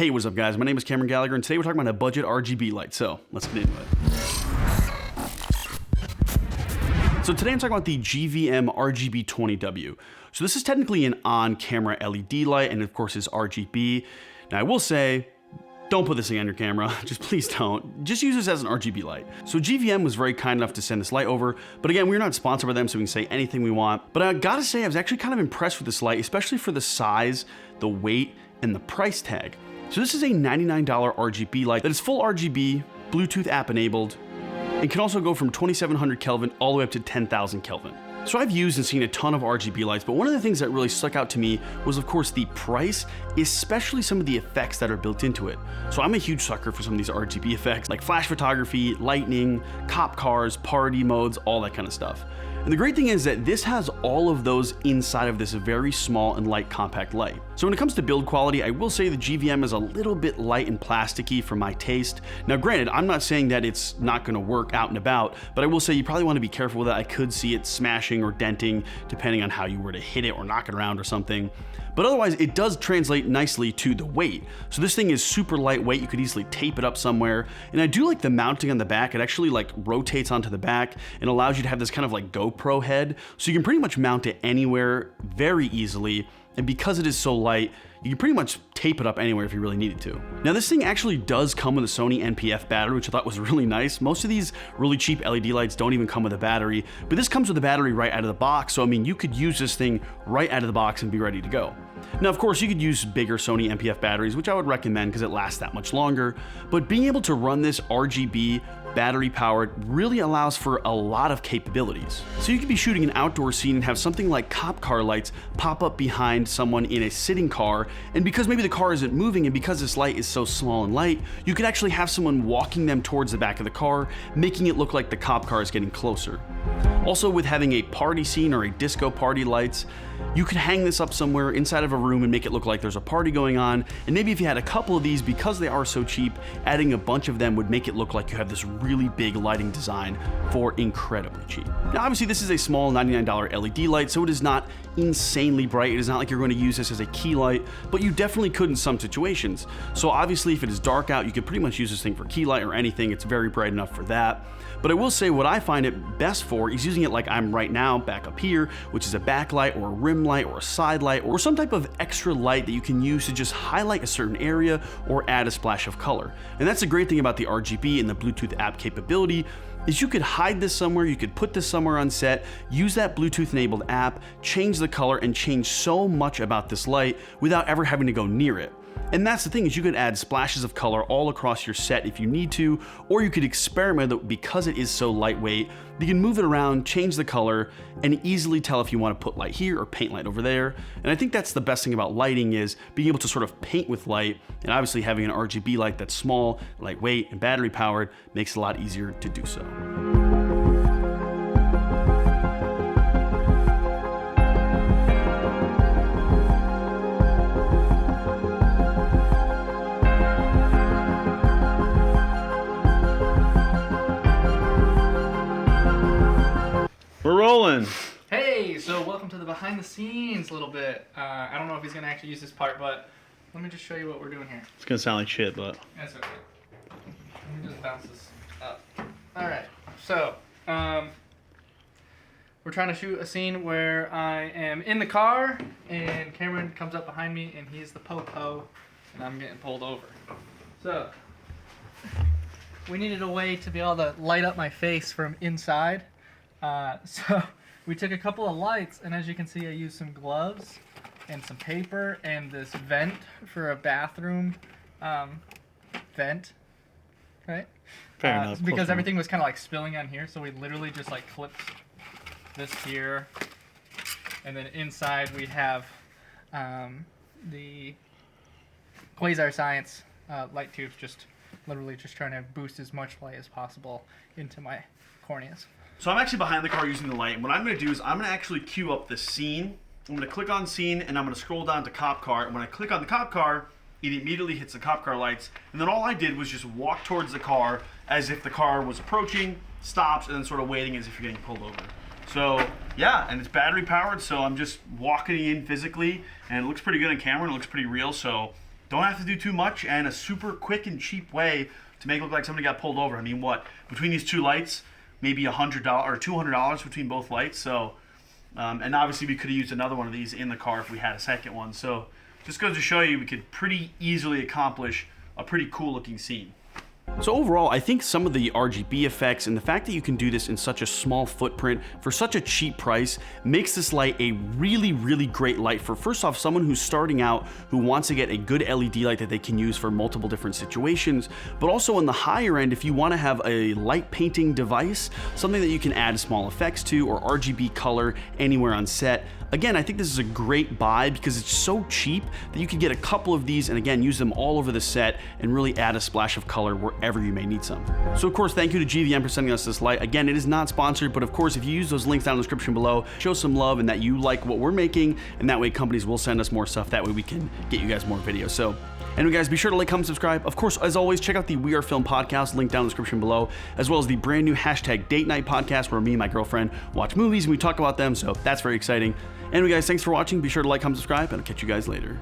Hey, what's up guys? My name is Cameron Gallagher and today we're talking about a budget RGB light, so let's get into it. So today I'm talking about the GVM RGB20W. So this is technically an on-camera LED light and of course is RGB. Now I will say, don't put this thing on your camera, just please don't. Just use this as an RGB light. So GVM was very kind enough to send this light over, but again, we're not sponsored by them so we can say anything we want. But I gotta say, I was actually kind of impressed with this light, especially for the size, the weight, and the price tag. So this is a $99 RGB light that is full RGB, Bluetooth app enabled, and can also go from 2700 Kelvin all the way up to 10,000 Kelvin. So I've used and seen a ton of RGB lights, but one of the things that really stuck out to me was of course the price, especially some of the effects that are built into it. So I'm a huge sucker for some of these RGB effects like flash photography, lightning, cop cars, party modes, all that kind of stuff. And the great thing is that this has all of those inside of this very small and light compact light. So when it comes to build quality, I will say the GVM is a little bit light and plasticky for my taste. Now granted, I'm not saying that it's not gonna work out and about, but I will say you probably wanna be careful with it. I could see it smashing or denting depending on how you were to hit it or knock it around or something. But otherwise, it does translate nicely to the weight. So this thing is super lightweight. You could easily tape it up somewhere. And I do like the mounting on the back. It actually like rotates onto the back and allows you to have this kind of like GoPro head. So you can pretty much mount it anywhere very easily. And because it is so light, you can pretty much tape it up anywhere if you really needed to. Now this thing actually does come with a Sony NP-F battery, which I thought was really nice. Most of these really cheap LED lights don't even come with a battery, but this comes with a battery right out of the box. So I mean, you could use this thing right out of the box and be ready to go. Now, of course, you could use bigger Sony NP-F batteries, which I would recommend because it lasts that much longer, but being able to run this RGB battery powered really allows for a lot of capabilities. So you could be shooting an outdoor scene and have something like cop car lights pop up behind someone in a sitting car, and because maybe the car isn't moving and because this light is so small and light, you could actually have someone walking them towards the back of the car, making it look like the cop car is getting closer. Also, with having a party scene or a disco party lights, you could hang this up somewhere inside of a room and make it look like there's a party going on. And maybe if you had a couple of these, because they are so cheap, adding a bunch of them would make it look like you have this really big lighting design for incredibly cheap. Now, obviously this is a small $99 LED light, so it is not insanely bright. It is not like you're going to use this as a key light, but you definitely could in some situations. So obviously if it is dark out, you could pretty much use this thing for key light or anything. It's very bright enough for that. But I will say what I find it best for is using it like I'm right now back up here, which is a backlight or a rim light or a side light or some type of extra light that you can use to just highlight a certain area or add a splash of color. And that's the great thing about the RGB and the Bluetooth app capability is you could hide this somewhere, you could put this somewhere on set, use that Bluetooth enabled app, change the color and change so much about this light without ever having to go near it. And that's the thing is you could add splashes of color all across your set if you need to, or you could experiment with it because it is so lightweight. You can move it around, change the color, and easily tell if you want to put light here or paint light over there. And I think that's the best thing about lighting is being able to sort of paint with light, and obviously having an RGB light that's small, lightweight, and battery powered makes it a lot easier to do so. We're rolling. Hey, so welcome to the behind the scenes a little bit. I don't know if he's going to actually use this part, but let me just show you what we're doing here. It's gonna sound like shit, but That's okay. Let me just bounce this up. Alright, so we're trying to shoot a scene where I am in the car and Cameron comes up behind me and he's the po-po and I'm getting pulled over. So we needed a way to be able to light up my face from inside. So we took a couple of lights, and as you can see, I used some gloves and some paper and this vent for a bathroom vent, right? fair enough. Because everything was kind of like spilling on here, so we literally just like clipped this here, and then inside we have the Quasar Science light tube, just literally just trying to boost as much light as possible into my corneas. So I'm actually behind the car using the light, and what I'm going to do is I'm going to actually queue up the scene. I'm going to click on scene, and I'm going to scroll down to cop car, and when I click on the cop car, it immediately hits the cop car lights, and then all I did was just walk towards the car as if the car was approaching, stops, and then sort of waiting as if you're getting pulled over. So yeah, and it's battery powered, so I'm just walking in physically, and it looks pretty good on camera, and it looks pretty real, so don't have to do too much, and a super quick and cheap way to make it look like somebody got pulled over. I mean, what, between these two lights, maybe $100 or $200 between both lights. So, and obviously we could have used another one of these in the car if we had a second one. So just goes to show you we could pretty easily accomplish a pretty cool looking scene. So overall, I think some of the RGB effects and the fact that you can do this in such a small footprint for such a cheap price makes this light a really, really great light for, first off, someone who's starting out, who wants to get a good LED light that they can use for multiple different situations, but also on the higher end, if you want to have a light painting device, something that you can add small effects to, or RGB color anywhere on set. Again, I think this is a great buy because it's so cheap that you can get a couple of these and again, use them all over the set and really add a splash of color wherever you may need some. So of course, thank you to GVM for sending us this light. Again, it is not sponsored, but of course, if you use those links down in the description below, show some love and that you like what we're making, and that way companies will send us more stuff. That way we can get you guys more videos. So anyway, guys, be sure to like, comment, subscribe. Of course, as always, check out the We Are Film podcast, link down in the description below, as well as the brand new #Date Night podcast where me and my girlfriend watch movies and we talk about them. So that's very exciting. Anyway, guys, thanks for watching. Be sure to like, comment, subscribe, and I'll catch you guys later.